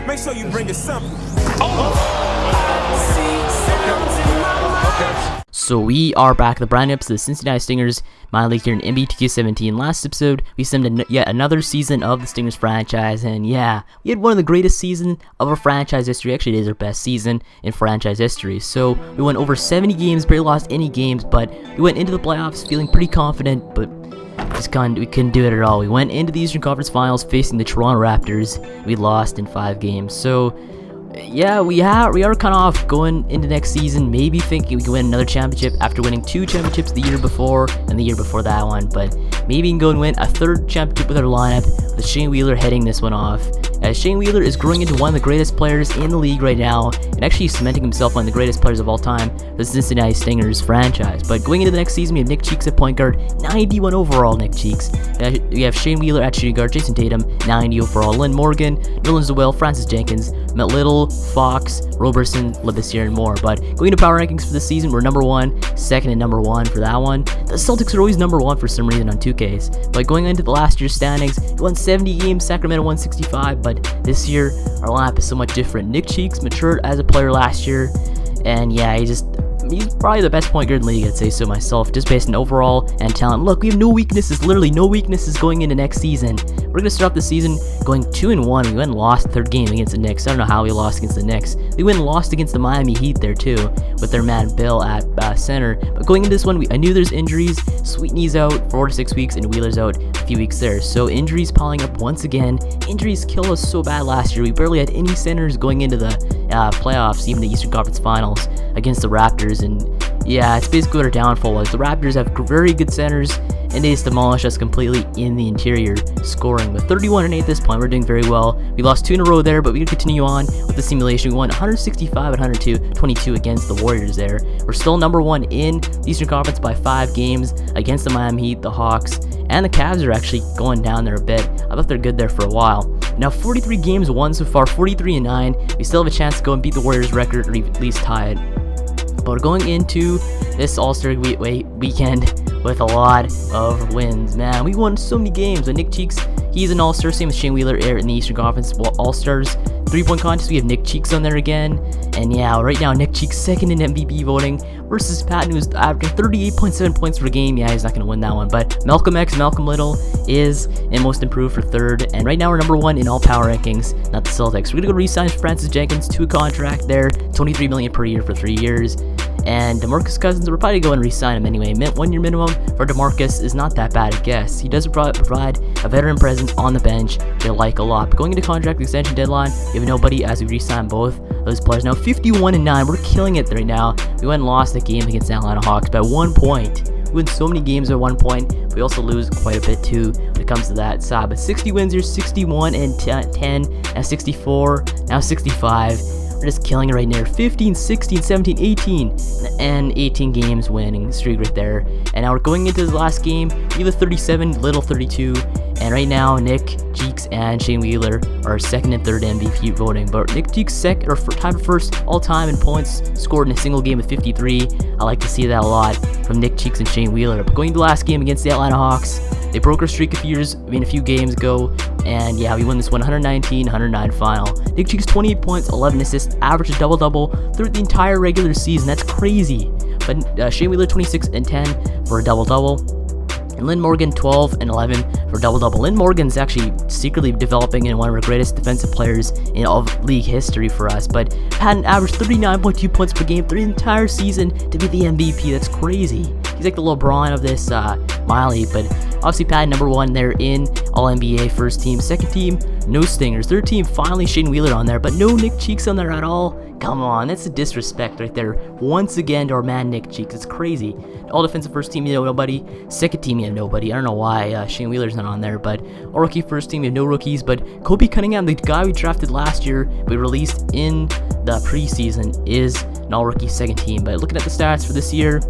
Make sure you bring a sample. So we are back, the brand new episode of the Cincinnati Stingers, my league here in NBA 2K17. Last episode, we simmed yet another season of the Stingers franchise, and yeah, we had one of the greatest seasons of our franchise history. Actually, it is our best season in franchise history. So we went over 70 games, barely lost any games, but we went into the playoffs feeling pretty confident, but we couldn't do it at all. We went into the Eastern Conference Finals facing the Toronto Raptors. We lost in 5 games. So yeah, we are kind of off going into next season, maybe thinking we can win another championship after winning 2 championships the year before and the year before that one, but maybe we can go and win a 3rd championship with our lineup, with Shane Wheeler heading this one off, as Shane Wheeler is growing into one of the greatest players in the league right now, and actually cementing himself one of the greatest players of all time for the Cincinnati Stingers franchise. But going into the next season, we have Nick Cheeks at point guard, 91 overall Nick Cheeks. We have Shane Wheeler at shooting guard, Jason Tatum, 90 overall, Lynn Morgan, Nerlens Noel, Francis Jenkins, Matt Little, Fox, Roberson, Labissiere, and more. But going to power rankings for this season, we're number 1, second and number 1 for that one. The Celtics are always number 1 for some reason on 2Ks. But going into the last year's standings, we won 70 games, Sacramento 165, but this year, our lineup is so much different. Nick Cheeks matured as a player last year, and yeah, he's probably the best point guard in the league, I'd say so myself, just based on overall and talent. Look, we have no weaknesses, literally no weaknesses going into next season. We're going to start off the season going 2-1. We went and lost the 3rd game against the Knicks. I don't know how we lost against the Knicks. We went and lost against the Miami Heat there too, with their man Bill at center. But going into this one, I knew there's injuries. Sweetney's out 4 to 6 weeks, and Wheeler's out a few weeks there. So injuries piling up once again. Injuries killed us so bad last year. We barely had any centers going into the playoffs, even the Eastern Conference Finals against the Raptors. And yeah, it's basically what our downfall was. The Raptors have very good centers, and they just demolished us completely in the interior scoring. With 31-8 at this point, we're doing very well. We lost 2 in a row there, but we can continue on with the simulation. We won 165-122 against the Warriors there. We're still number 1 in the Eastern Conference by 5 games against the Miami Heat, the Hawks, and the Cavs are actually going down there a bit. I thought they're good there for a while. Now 43 games won so far, 43-9. We still have a chance to go and beat the Warriors record, or at least tie it. But we're going into this All-Star weekend with a lot of wins. Man, we won so many games. Nick Cheeks, he's an All-Star, same with Shane Wheeler in the Eastern Conference All-Stars. 3-point contest, we have Nick Cheeks on there again. And yeah, right now Nick Cheeks second in MVP voting versus Patton, who's averaging 38.7 points per game. Yeah, he's not going to win that one. But Malcolm Little is in most improved for 3rd. And right now we're number 1 in all power rankings, not the Celtics. We're going to go re-sign Francis Jenkins to a contract there, $23 million per year for 3 years. And DeMarcus Cousins, we're probably going to re-sign him anyway. 1 year minimum for DeMarcus is not that bad, I guess. He does provide a veteran presence on the bench, which I like a lot. But going into contract extension deadline, we have nobody as we re-sign both those players. Now 51-9, we're killing it right now. We went and lost the game against the Atlanta Hawks by 1 point. We win so many games at 1 point. We also lose quite a bit too when it comes to that side. But 60 wins here, 61-10, and 64, now 65. We're just killing it right there. 15, 16, 17, 18, and 18 games winning streak right there. And now we're going into this last game. Wheeler 37, Little 32. And right now, Nick Cheeks and Shane Wheeler are 2nd and 3rd MVP voting. But Nick Cheeks tied for 1st all time in points scored in a single game with 53. I like to see that a lot from Nick Cheeks and Shane Wheeler. But going to the last game against the Atlanta Hawks, they broke our streak a few games ago, and yeah, we won this one 119-109 final. Nick Cheeks 28 points, 11 assists, averaged a double-double through the entire regular season. That's crazy. But Shane Wheeler 26-10 for a double-double. And Lynn Morgan 12-11 for double-double. Lynn Morgan's actually secretly developing into one of our greatest defensive players in all of league history for us. But Patton averaged 39.2 points per game through the entire season to be the MVP. That's crazy. He's like the LeBron of this MyLEAGUE. But obviously Patton number 1 there in All-NBA, 1st team. 2nd team, no Stingers. 3rd team, finally Shane Wheeler on there, but no Nick Cheeks on there at all. Come on, that's a disrespect right there. Once again to our man Nick Cheeks. It's crazy. All defensive 1st team, you have nobody. 2nd team, you have nobody. I don't know why Shane Wheeler's not on there, but all rookie 1st team, you have no rookies. But Kobe Cunningham, the guy we drafted last year, we released in the preseason, is an all rookie 2nd team. But looking at the stats for this year,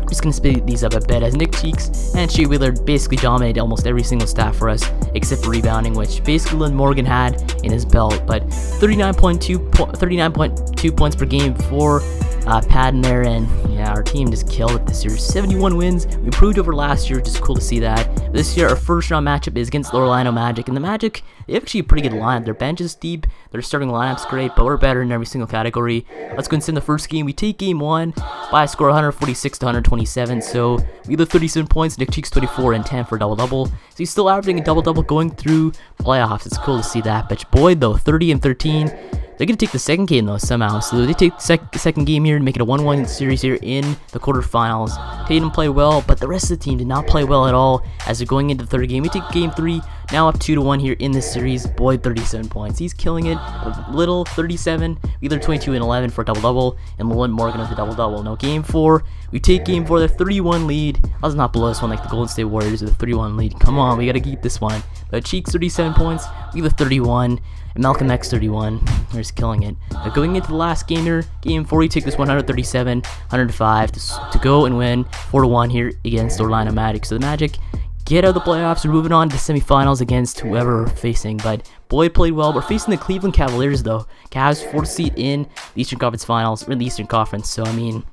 just going to split these up a bit, as Nick Cheeks and Shea Wheeler basically dominated almost every single stat for us except for rebounding, which basically Lynn Morgan had in his belt. But 39.2 points per game for Patton there, and yeah, our team just killed it this year. 71 wins. We improved over last year, just cool to see that. This year, our first round matchup is against the Orlando Magic, and the Magic, they have actually a pretty good lineup. Their bench is deep, their starting lineup's great, but we're better in every single category. Let's go and see in the first game. We take game 1 by a score 146 to 127, so we have 37 points, Nick Cheeks 24 and 10 for double-double. So he's still averaging a double-double going through playoffs. It's cool to see that. But Boyd, though, 30 and 13. They're going to take the second game, though, somehow. So they take the second game here and make it a 1-1 series here in the quarterfinals. Tatum played well, but the rest of the team did not play well at all as they're going into the third game. We take game 3, now up 2-1 here in this series. Boyd, 37 points. He's killing it. Little, 37. Either 22 and 11 for a double-double, and Malone Morgan with a double-double. Now, game 4, we take game 4, the 31 lead. Let's not blow this one like the Golden State Warriors with a 31 lead. Come on, we got to keep this one. But Cheeks, 37 points. We have 31. And Malcolm X 31. They're just killing it. Now going into the last game here, game 4, we take this 137, 105 to go and win 4-1 here against Orlando Magic. So the Magic get out of the playoffs. We're moving on to the semifinals against whoever we're facing. But Boyd played well. We're facing the Cleveland Cavaliers though. Cavs 4th seed in the Eastern Conference Finals, or in the Eastern Conference. So I mean,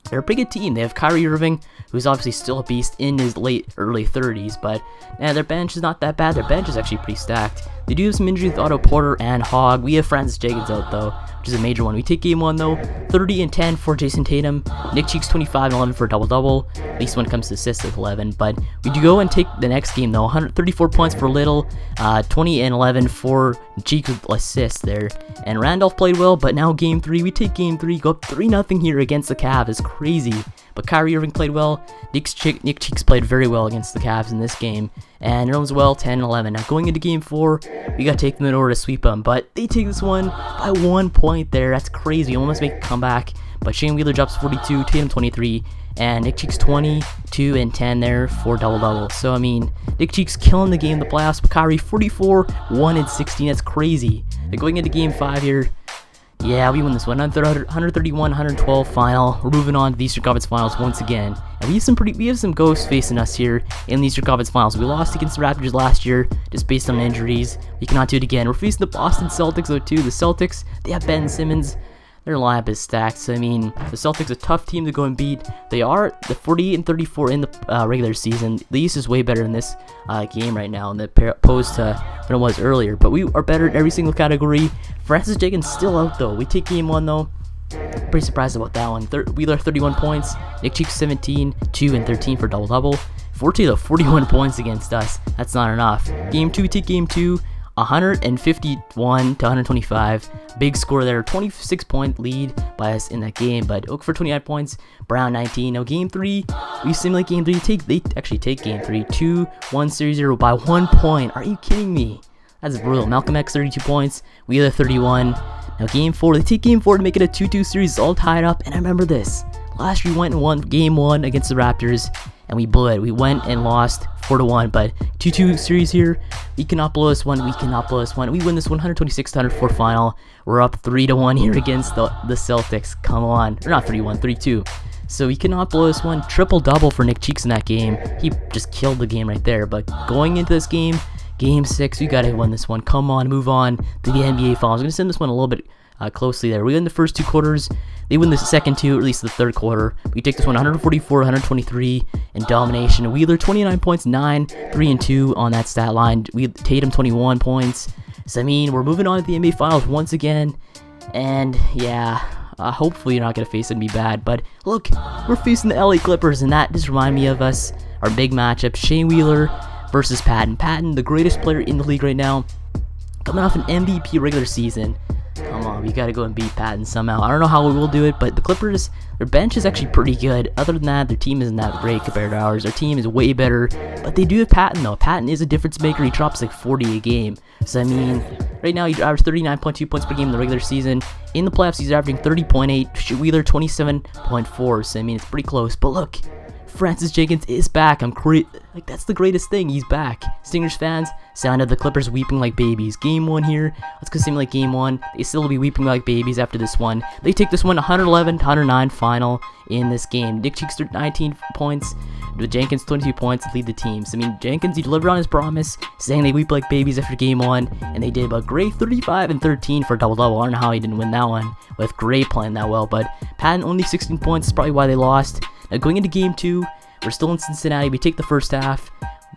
they're a pretty good team. They have Kyrie Irving, who's obviously still a beast in his early 30s, but their bench is not that bad. Their bench is actually pretty stacked. They do have some injuries with Otto Porter and Hogg. We have Francis Jenkins out though, which is a major one. We take game 1 though, 30 and 10 for Jason Tatum. Nick Cheeks 25 and 11 for a double-double, at least when it comes to assists with 11. But we do go and take the next game though, 134 points for Little, 20 and 11 for Cheeks with assists there. And Randolph played well, but now game 3, we take game 3, go up 3-0 here against the Cavs. It's crazy. But Kyrie Irving played well. Nick Cheeks played very well against the Cavs in this game. And Nerlens well, 10 and 11. Now going into game 4, we got to take them in order to sweep them. But they take this one by 1 point there. That's crazy. Almost make a comeback. But Shane Wheeler drops 42, Tatum 23, and Nick Cheeks 22 and 10 there for double-double. So, I mean, Nick Cheeks killing the game in the playoffs. But Kyrie 44, 1 and 16. That's crazy. They're going into game 5 here. Yeah, we won this one. 131, 112 final. We're moving on to the Eastern Conference Finals once again. And we have some ghosts facing us here in the Eastern Conference Finals. We lost against the Raptors last year just based on injuries. We cannot do it again. We're facing the Boston Celtics though too. The Celtics, they have Ben Simmons. Their lineup is stacked. So I mean, the Celtics a tough team to go and beat. They are the 48 and 34 in the regular season. The East is way better in this game right now, and opposed to when it was earlier. But we are better in every single category. Francis Jenkins still out though. We take game 1 though. Pretty surprised about that one. Wheeler 31 points. Nick Cheeks 17, 2 and 13 for double-double. 41 points against us. That's not enough. Game 2, we take game 2. 151 to 125. Big score there. 26-point lead by us in that game. But Oak for 29 points. Brown 19. Now game 3. We simulate game 3. They actually take game 3. 2-1 series 0 by 1 point. Are you kidding me? That's brutal. Malcolm X 32 points. Wheeler 31. Now game 4. They take game 4 to make it a 2-2 series. It's all tied up. And I remember this. Last year we went and won game 1 against the Raptors. And we blew it. We went and lost 4-1, but 2-2 series here. We cannot blow this one. We cannot blow this one. We win this 126 to 104 final. We're up 3-1 here against the Celtics. Come on. Or not 3-1, 3-2. So we cannot blow this one. Triple-double for Nick Cheeks in that game. He just killed the game right there. But going into this game, game 6, we got to win this one. Come on, move on to the NBA Finals. I'm going to send this one a little bit closely there. We win the first 2 quarters. They win the second 2, or at least the third quarter. We take this one 144, 123 in domination. Wheeler 29 points, 9, 3 and 2 on that stat line. Tatum 21 points. So I mean, we're moving on to the NBA Finals once again. And yeah, hopefully you're not gonna face it and be bad. But look, we're facing the LA Clippers, and that just reminded me of us. Our big matchup: Shane Wheeler versus Patton. Patton, the greatest player in the league right now, coming off an MVP regular season. Come on, we gotta go and beat Patton somehow. I don't know how we will do it, but the Clippers, their bench is actually pretty good. Other than that, their team isn't that great compared to ours. Their team is way better, but they do have Patton though. Patton is a difference maker. He drops like 40 a game. So I mean, right now he averages 39.2 points per game in the regular season. In the playoffs, he's averaging 30.8. Wheeler 27.4. So I mean, it's pretty close. But look, Francis Jenkins is back. Like, that's the greatest thing. He's back. Stingers fans sounded the Clippers weeping like babies. Game 1 here. Let's go simulate game 1. They still will be weeping like babies after this one. They take this one 111-109 final in this game. Nick Cheeks 19 points, with Jenkins 22 points to lead the team. So, I mean, Jenkins, he delivered on his promise, saying they weep like babies after game 1, and they did. But Gray 35 and 13 for a double-double. I don't know how he didn't win that one with Gray playing that well, but Patton only 16 points is probably why they lost. Now, going into game 2, we're still in Cincinnati. We take the first half,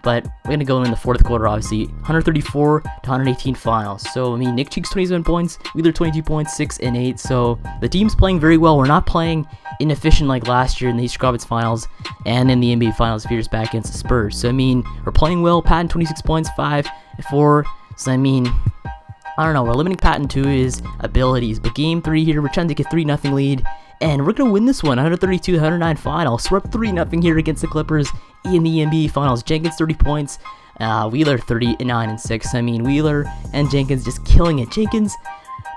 but we're going to go in the fourth quarter, obviously. 134-118 finals. So, I mean, Nick Cheeks 27 points, Wheeler 22 points, 6 and 8. So, the team's playing very well. We're not playing inefficient like last year in the East Conference Finals and in the NBA Finals a few years back against the Spurs. So, I mean, we're playing well. Patton 26 points, 5 and 4. So, I mean, I don't know. We're limiting Patton to his abilities. But game 3 here, we're trying to take a 3-0 lead. And we're going to win this one, 132-109 final. So we're up 3-0 here against the Clippers in the NBA Finals. Jenkins 30 points, Wheeler 39 and 6. I mean, Wheeler and Jenkins just killing it. Jenkins,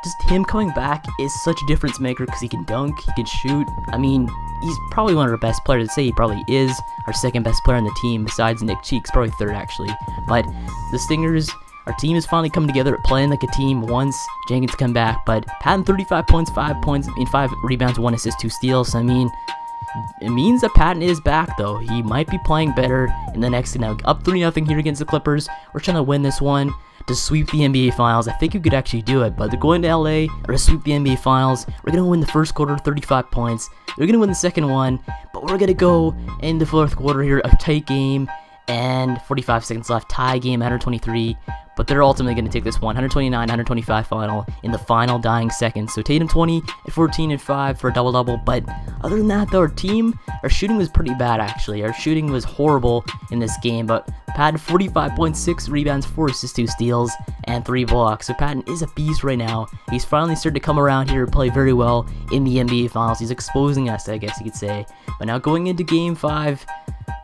just him coming back is such a difference maker because he can dunk, he can shoot. I mean, he's probably one of our best players. I'd say he probably is our second best player on the team besides Nick Cheeks, probably third actually. But the Stingers, our team is finally coming together, playing like a team once Jenkins come back. But Patton 35 points, 5 rebounds, 1 assist, 2 steals. I mean, it means that Patton is back though. He might be playing better in the next. Now up 3-0 here against the Clippers. We're trying to win this one to sweep the NBA Finals. I think you could actually do it, but they're going to LA or to sweep the NBA Finals. We're gonna win the first quarter, 35 points. We're gonna win the second one, but we're gonna go in the fourth quarter here, a tight game, and 45 seconds left, tie game, 123. But they're ultimately going to take this one, 129-125 final in the final dying seconds. So Tatum 20 and 14 and 5 for a double-double. But other than that, though, our shooting was pretty bad, actually. Our shooting was horrible in this game. But Patton 45.6 rebounds, 4 assists, 2 steals, and 3 blocks. So Patton is a beast right now. He's finally started to come around here and play very well in the NBA Finals. He's exposing us, I guess you could say. But now going into Game 5,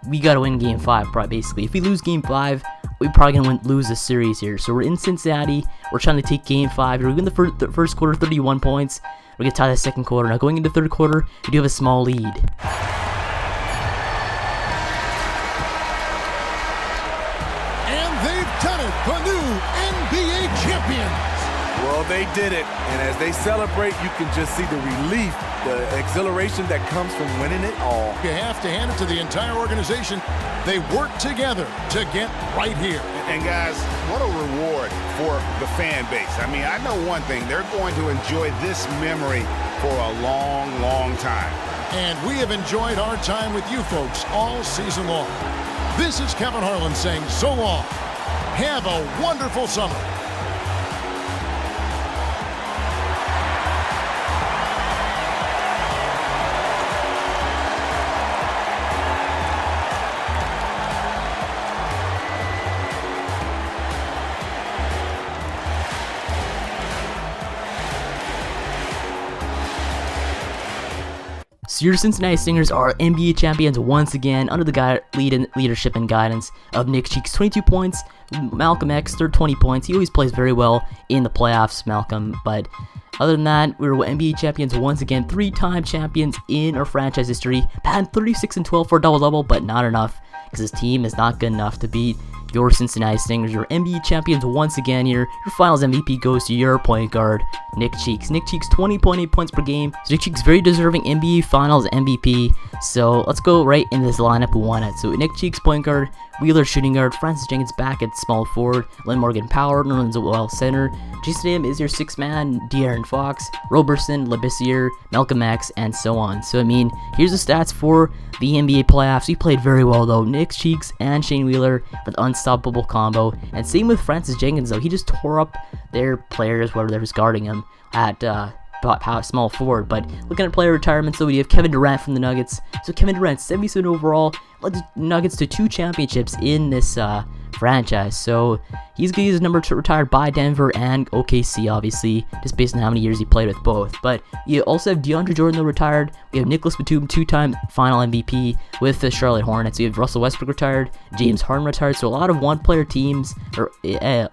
we got to win Game 5, probably, basically. If we lose Game 5, we're probably going to lose the series here. So we're in Cincinnati. We're trying to take Game 5. We're in the first quarter, 31 points. We're going to tie the second quarter. Now going into third quarter, we do have a small lead. And they've done it, the new NBA champions. Well, they did it, and as they celebrate, you can just see the relief, the exhilaration that comes from winning it all. You have to hand it to the entire organization. They work together to get right here. And guys, what a reward for the fan base. I mean, I know one thing. They're going to enjoy this memory for a long, long time. And we have enjoyed our time with you folks all season long. This is Kevin Harlan saying so long. Have a wonderful summer. So your Cincinnati Stingers are NBA champions once again under the leadership and guidance of Nick Cheeks. 22 points, Malcolm X, 20 points. He always plays very well in the playoffs, Malcolm. But other than that, we're NBA champions once again, 3-time champions in our franchise history. Patton 36 and 12 for a double-double, but not enough because his team is not good enough to beat your Cincinnati Stingers. Your NBA champions once again here. Your finals MVP goes to your point guard, Nick Cheeks. Nick Cheeks, 20.8 points per game. So Nick Cheeks, very deserving NBA Finals MVP. So let's go right in this lineup who won it. So Nick Cheeks, point guard. Wheeler, shooting guard. Francis Jenkins back at small forward. Len Morgan, power. Nerlens Noel, center. Jason Tatum is your sixth man. De'Aaron Fox, Roberson, Labissiere, Malcolm X, and so on. So, I mean, here's the stats for the NBA playoffs. We played very well, though. Nick Cheeks and Shane Wheeler with unstoppable combo. And same with Francis Jenkins, though. He just tore up their players, whoever was guarding him, at small forward. But looking at player retirements, though, we have Kevin Durant from the Nuggets. So Kevin Durant, 77 overall, led the Nuggets to 2 championships in this franchise. So he's getting his number retired by Denver and OKC, obviously, just based on how many years he played with both. But you also have DeAndre Jordan, though, retired. We have Nicholas Batum, 2-time final MVP with the Charlotte Hornets. We have Russell Westbrook retired, James Harden retired. So a lot of one-player teams, or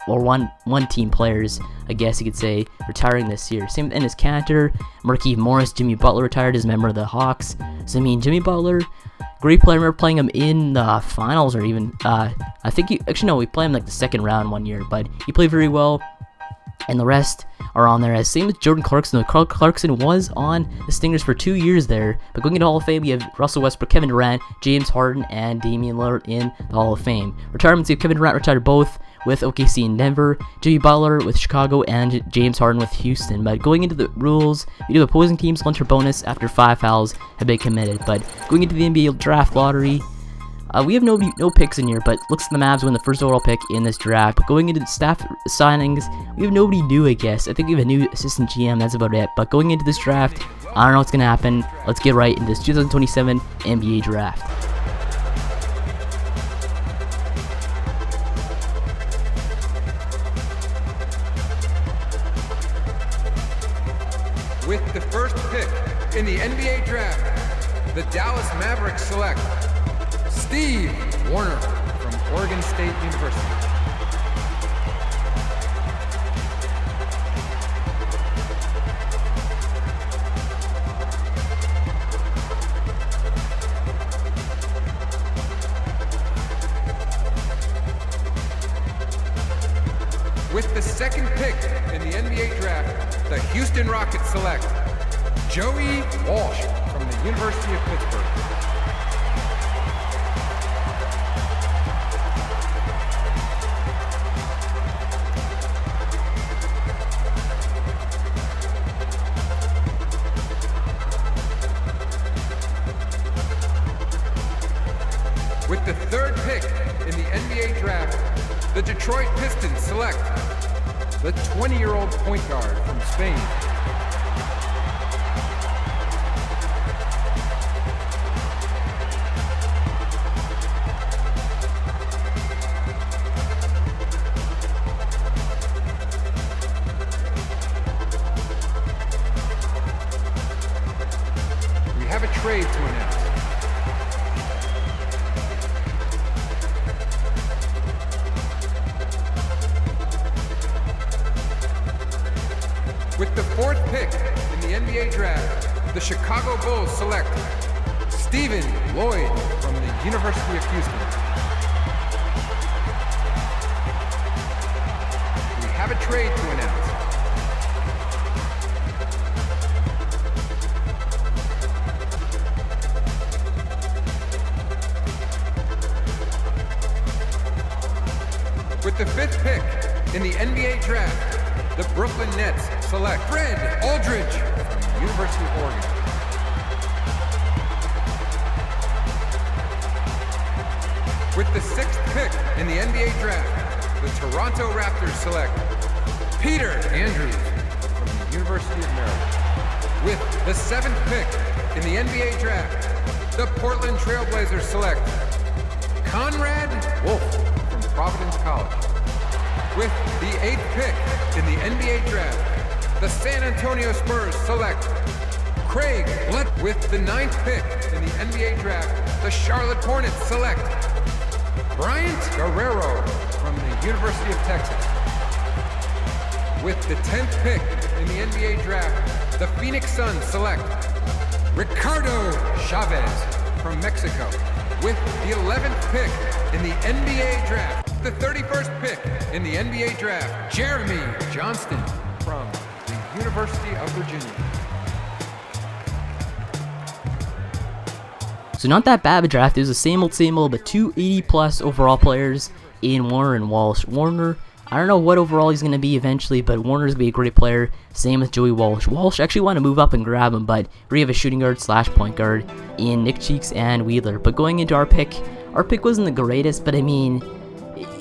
one-team players, I guess you could say, retiring this year. Same with Enes Kanter, Markieff Morris, Jimmy Butler retired as a member of the Hawks. So, I mean, Jimmy Butler, great player. I remember playing him in the finals, or even, I think we played him like the second round one year, but he played very well. And the rest are on there. As same with Jordan Clarkson. Clarkson was on the Stingers for 2 years there. But going into Hall of Fame, we have Russell Westbrook, Kevin Durant, James Harden, and Damian Lillard in the Hall of Fame. Retirements, we have Kevin Durant retired both with OKC in Denver, Jimmy Butler with Chicago, and James Harden with Houston. But going into the rules, we do opposing teams lunch or bonus after 5 fouls have been committed. But going into the NBA draft lottery, we have no picks in here, but looks like the Mavs win the first overall pick in this draft. But going into the staff signings, we have nobody new, I guess. I think we have a new assistant GM, that's about it. But going into this draft, I don't know what's going to happen. Let's get right into this 2027 NBA draft. With the first pick in the NBA draft, the Dallas Mavericks select Steve Warner from Oregon State University. With the second pick in the NBA draft, the Houston Rockets select Joey Walsh from the University of Pittsburgh. With the third pick in the NBA draft, the Detroit Pistons select the 20-year-old point guard from Spain. We have a trade to announce. With the fourth pick in the NBA draft, the Chicago Bulls select Stephen Lloyd from the University of Houston. We have a trade to announce. With the fifth pick in the NBA draft, the Brooklyn Nets select Fred Aldridge from the University of Oregon. With the sixth pick in the NBA draft, the Toronto Raptors select Peter Andrews from the University of Maryland. With the seventh pick in the NBA draft, the Portland Trailblazers select Conrad Wolf from Providence College. With the eighth pick in the NBA draft, the San Antonio Spurs select Craig Bledsoe. With the ninth pick in the NBA draft, the Charlotte Hornets select Bryant Guerrero from the University of Texas. With the 10th pick in the NBA draft, the Phoenix Suns select Ricardo Chavez from Mexico. With the 11th pick in the NBA draft, the 31st pick in the NBA draft, Jeremy Johnston from the University of Virginia. So not that bad of a draft. It was the same old, but 280 plus overall players in Warner and Walsh. Warner, I don't know what overall he's going to be eventually, but Warner's going to be a great player. Same with Joey Walsh. Walsh actually want to move up and grab him, but we have a shooting guard / point guard in Nick Cheeks and Wheeler. But going into our pick wasn't the greatest, but I mean,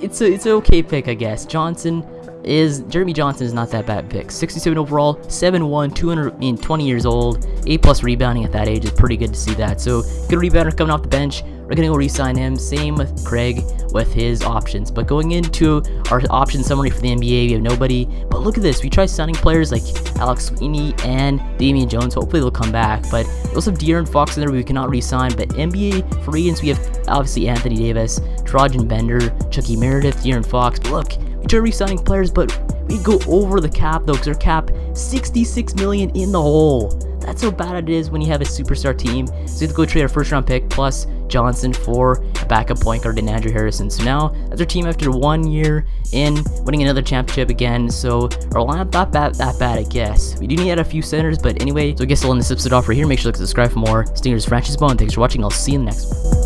it's an okay pick, I guess. Jeremy Johnson is not that bad pick. 67 overall, 7'1", 220 years old, 8+ rebounding at that age is pretty good to see that. So good rebounder coming off the bench. We're going to go re-sign him. Same with Craig with his options. But going into our option summary for the NBA, we have nobody. But look at this. We tried signing players like Alex Sweeney and Damian Jones. Hopefully they'll come back. But we also have De'Aaron Fox in there we cannot re-sign. But NBA free agents, we have obviously Anthony Davis, Trajan Bender, Chucky Meredith, De'Aaron Fox. But look, we tried re-signing players, but we go over the cap though, because our cap $66 million in the hole. that's how bad it is when you have a superstar team. So we have to go trade our first round pick plus Johnson for a backup point guard in Andrew Harrison. So now that's our team after 1 year in, winning another championship again. So our lineup not that bad, I guess. We do need to add a few centers, but anyway. So I guess I'll end this episode off right here. Make sure to subscribe for more Stingers franchise ball. And thanks for watching. I'll see you in the next one.